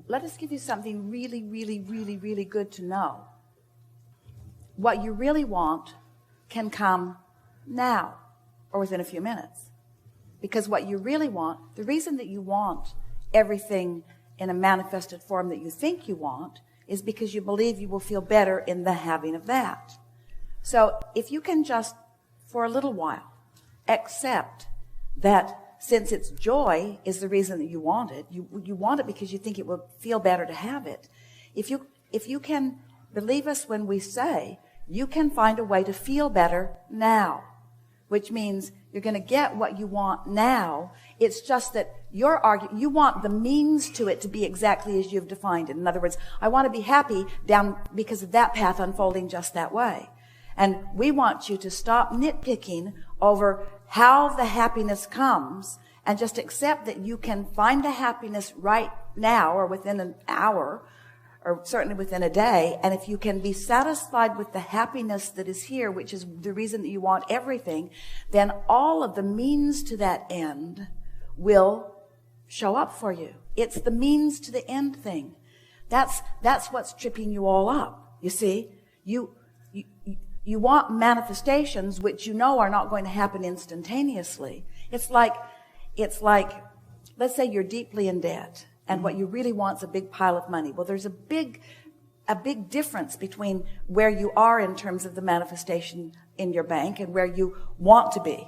Let us give you something really, really, really, really good to know. What you really want can come now or within a few minutes. Because what you really want, the reason that you want everything in a manifested form that you think you want is because you believe you will feel better in the having of that. So if you can just, for a little while, accept that since it's joy is the reason that you want it, you want it because you think it will feel better to have it. If you can believe us when we say you can find a way to feel better now, which means you're going to get what you want now. It's just that you want the means to it to be exactly as you've defined it. In other words, I want to be happy down because of that path unfolding just that way. And we want you to stop nitpicking over how the happiness comes and just accept that you can find the happiness right now or within an hour or certainly within a day. And if you can be satisfied with the happiness that is here, which is the reason that you want everything, then all of the means to that end will show up for you. It's the means to the end thing. That's what's tripping you all up. You see, you want manifestations which you know are not going to happen instantaneously. It's like, let's say you're deeply in debt and what you really want is a big pile of money. Well, there's a big difference between where you are in terms of the manifestation in your bank and where you want to be.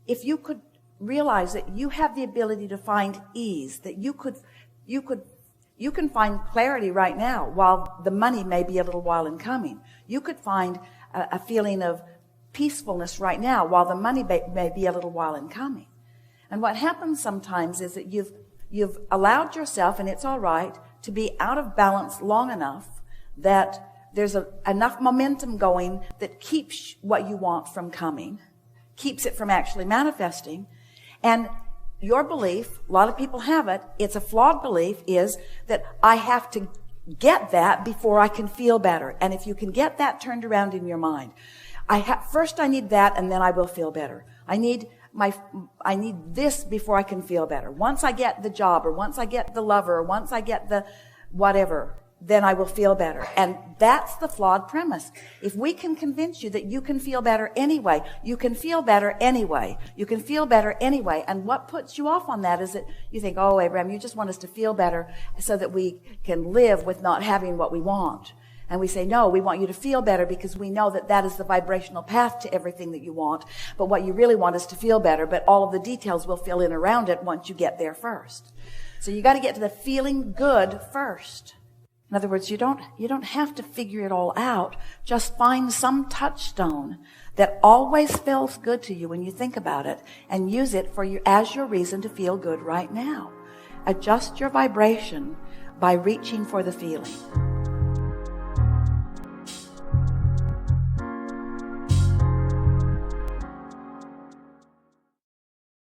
If you could realize that you have the ability to find ease, that you can find clarity right now while the money may be a little while in coming. You could find a feeling of peacefulness right now while the money may be a little while in coming. And what happens sometimes is that you've allowed yourself, and it's all right, to be out of balance long enough that there's enough momentum going that keeps what you want from coming, keeps it from actually manifesting. And your belief, a lot of people have it, it's a flawed belief, is that I have to get that before I can feel better. And if you can get that turned around in your mind, first I need that and then I will feel better. I need this before I can feel better. Once I get the job or once I get the lover or once I get the whatever, then I will feel better. And that's the flawed premise. If we can convince you that you can feel better anyway, you can feel better anyway, you can feel better anyway. And what puts you off on that is that you think, oh, Abraham, you just want us to feel better so that we can live with not having what we want. And we say, no, we want you to feel better because we know that that is the vibrational path to everything that you want. But what you really want is to feel better, but all of the details will fill in around it once you get there first. So you got to get to the feeling good first. In other words, you don't have to figure it all out. Just find some touchstone that always feels good to you when you think about it and use it as your reason to feel good right now. Adjust your vibration by reaching for the feeling.